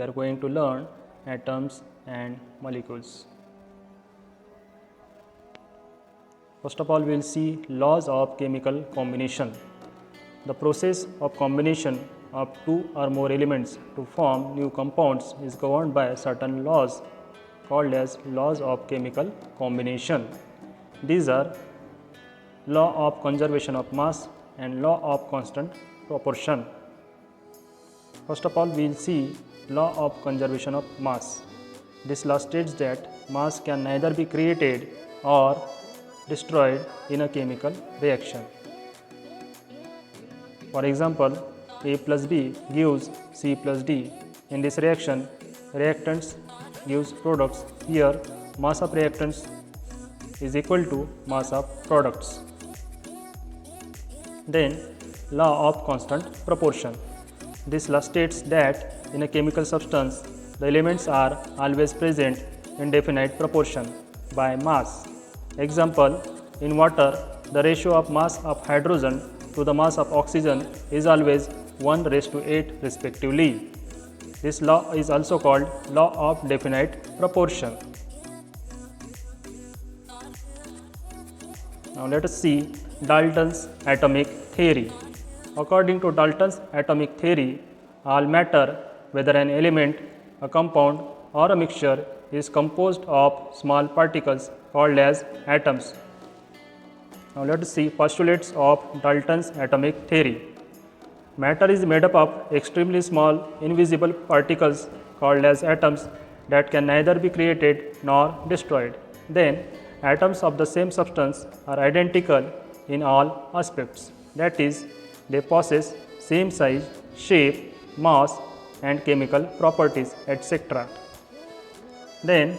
are going to learn atoms and molecules. First of all, we will see laws of chemical combination. The process of combination of two or more elements to form new compounds is governed by certain laws called as laws of chemical combination. These are law of conservation of mass and law of constant proportion. First of all, we will see law of conservation of mass. This law states that mass can neither be created or destroyed in a chemical reaction. For example, A plus B gives C plus D. In this reaction, reactants gives products. Here, mass of reactants is equal to mass of products. Then, law of constant proportion. This law states that in a chemical substance, the elements are always present in definite proportion by mass. Example, in water, the ratio of mass of hydrogen to the mass of oxygen is always 1:8 respectively. This law is also called law of definite proportion. Now let us see Dalton's atomic theory. According to Dalton's atomic theory, all matter, whether an element, a compound or a mixture, is composed of small particles called as atoms. Now let us see postulates of Dalton's atomic theory. Matter is made up of extremely small invisible particles called as atoms that can neither be created nor destroyed. Then atoms of the same substance are identical in all aspects. That is, they possess same size, shape, mass and chemical properties, etc. Then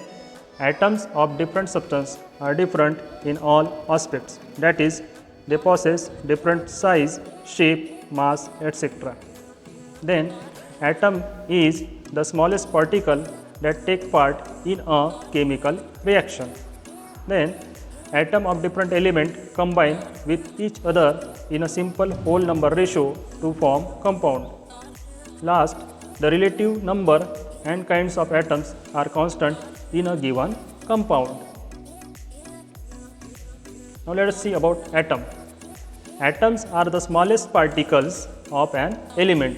atoms of different substance are different in all aspects. That is, they possess different size, shape, mass, etc. Then atom is the smallest particle that take part in a chemical reaction. Then atom of different element combine with each other in a simple whole number ratio to form compound. Last, the relative number and kinds of atoms are constant in a given compound. Now let us see about atom. Atoms are the smallest particles of an element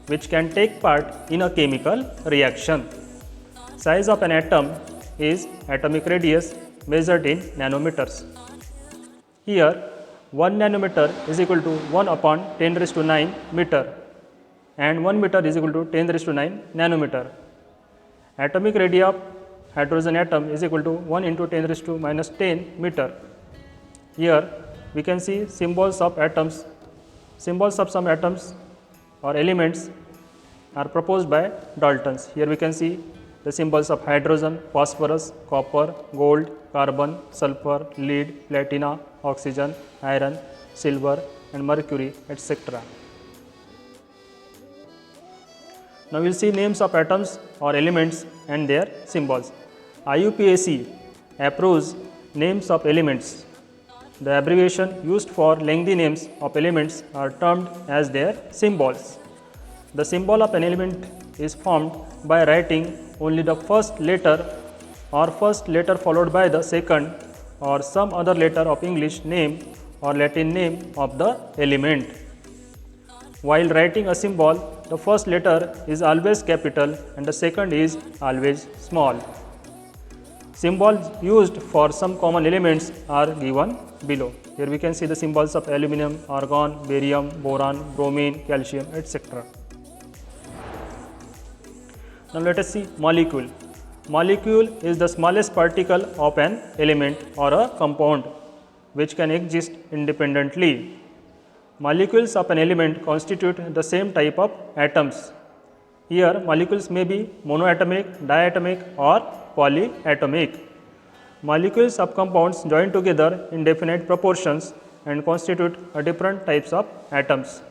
which can take part in a chemical reaction. Size of an atom is atomic radius measured in nanometers. Here 1 nanometer is equal to 1 upon 10 raised to 9 meter and 1 meter is equal to 10 raised to 9 nanometer. Atomic radius of hydrogen atom is equal to 1 into 10 raised to minus 10 meter. Here we can see symbols of atoms. Symbols of some atoms or elements are proposed by Daltons. Here we can see the symbols of hydrogen, phosphorus, copper, gold, carbon, sulfur, lead, platina, oxygen, iron, silver and mercury, etc. Now we will see names of atoms or elements and their symbols. IUPAC approves names of elements. The abbreviation used for lengthy names of elements are termed as their symbols. The symbol of an element is formed by writing only the first letter or first letter followed by the second or some other letter of English name or Latin name of the element. While writing a symbol, the first letter is always capital and the second is always small. Symbols used for some common elements are given below. Here we can see the symbols of aluminum, argon, barium, boron, bromine, calcium, etc. Now let us see molecule. Molecule is the smallest particle of an element or a compound which can exist independently. Molecules of an element constitute the same type of atoms. Here molecules may be monoatomic, diatomic or polyatomic. Molecules of compounds join together in definite proportions and constitute a different types of atoms.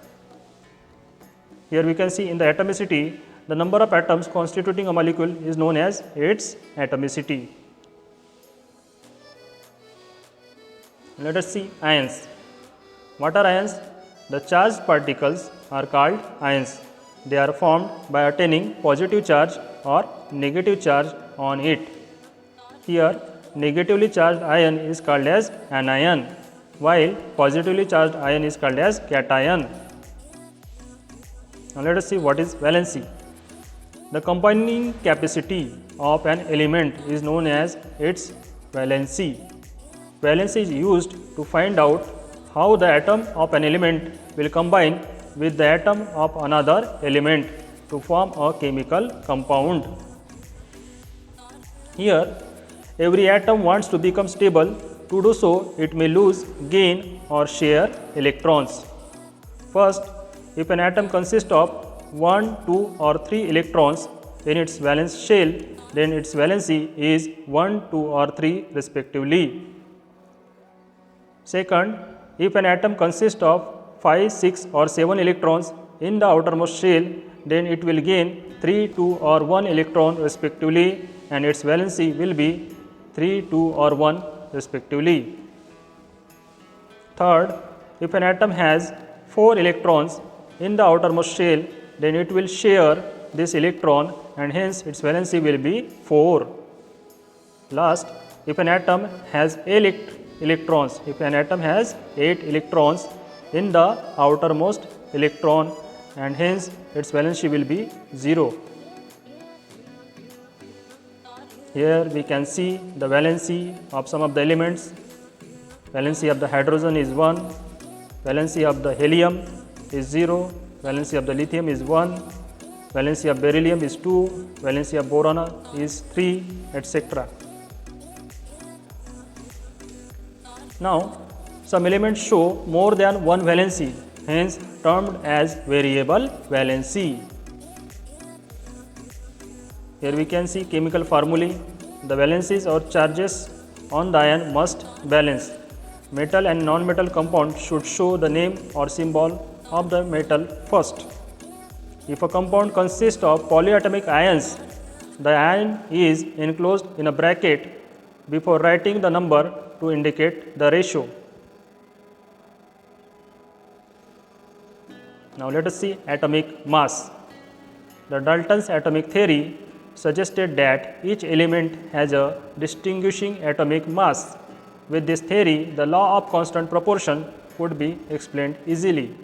Here we can see in the atomicity, the number of atoms constituting a molecule is known as its atomicity. Let us see ions. What are ions? The charged particles are called ions. They are formed by attaining positive charge or negative charge on it. Here, negatively charged ion is called as anion, while positively charged ion is called as cation. Now let us see what is valency. The combining capacity of an element is known as its valency. Valency is used to find out how the atom of an element will combine with the atom of another element to form a chemical compound. Here, every atom wants to become stable. To do so, it may lose, gain or share electrons. First, if an atom consists of 1, 2 or 3 electrons in its valence shell, then its valency is 1, 2 or 3 respectively. Second, if an atom consists of 5, 6 or 7 electrons in the outermost shell, then it will gain 3, 2 or 1 electron respectively, and its valency will be 3, 2 or 1 respectively. Third, if an atom has 4 electrons in the outermost shell, then it will share this electron and hence its valency will be 4. Last, if an atom has 8 electrons in the outermost electron, and hence its valency will be 0. Here we can see the valency of some of the elements. Valency of the hydrogen is 1, valency of the helium is 0, valency of the lithium is 1, valency of beryllium is 2, valency of boron is 3, etc. Now, some elements show more than one valency, hence termed as variable valency. Here we can see chemical formulae. The valencies or charges on the ion must balance. Metal and non-metal compound should show the name or symbol of the metal first. If a compound consists of polyatomic ions, the ion is enclosed in a bracket before writing the number to indicate the ratio. Now let us see atomic mass. The Dalton's atomic theory suggested that each element has a distinguishing atomic mass. With this theory, the law of constant proportion could be explained easily.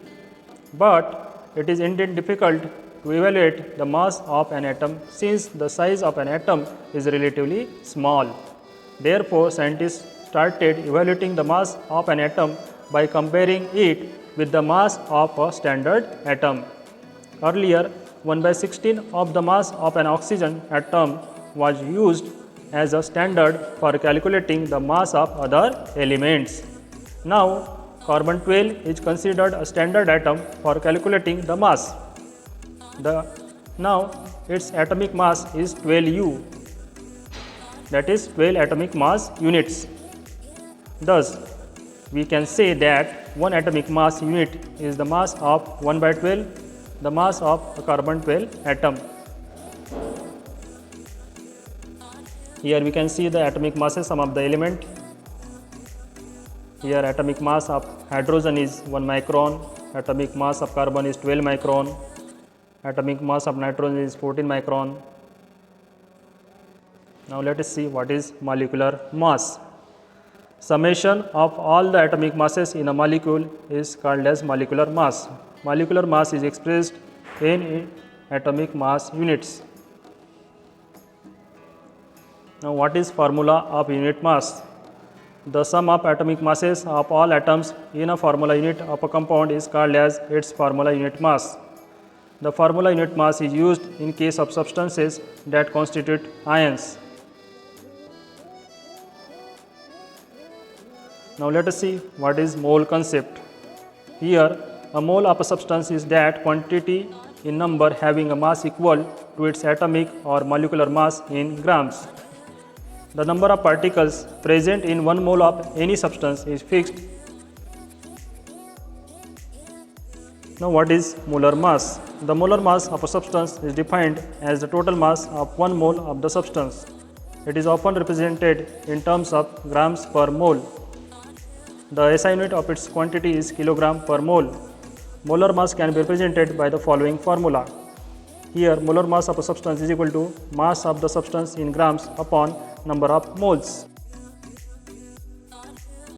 But it is indeed difficult to evaluate the mass of an atom since the size of an atom is relatively small. Therefore, scientists started evaluating the mass of an atom by comparing it with the mass of a standard atom. Earlier, 1/16 of the mass of an oxygen atom was used as a standard for calculating the mass of other elements. Now, carbon 12 is considered a standard atom for calculating the mass. Now, its atomic mass is 12U, that is 12 atomic mass units. Thus, we can say that one atomic mass unit is the mass of 1/12, the mass of a carbon 12 atom. Here we can see the atomic masses some of the element. Here atomic mass of hydrogen is 1 micron, atomic mass of carbon is 12 micron, atomic mass of nitrogen is 14 micron. Now let us see what is molecular mass. Summation of all the atomic masses in a molecule is called as molecular mass. Molecular mass is expressed in atomic mass units. Now what is formula of unit mass? The sum of atomic masses of all atoms in a formula unit of a compound is called as its formula unit mass. The formula unit mass is used in case of substances that constitute ions. Now let us see what is mole concept. Here, a mole of a substance is that quantity in number having a mass equal to its atomic or molecular mass in grams. The number of particles present in 1 mole of any substance is fixed. Now what is molar mass? The molar mass of a substance is defined as the total mass of 1 mole of the substance. It is often represented in terms of grams per mole. The SI unit of its quantity is kilogram per mole. Molar mass can be represented by the following formula. Here molar mass of a substance is equal to mass of the substance in grams upon number of moles.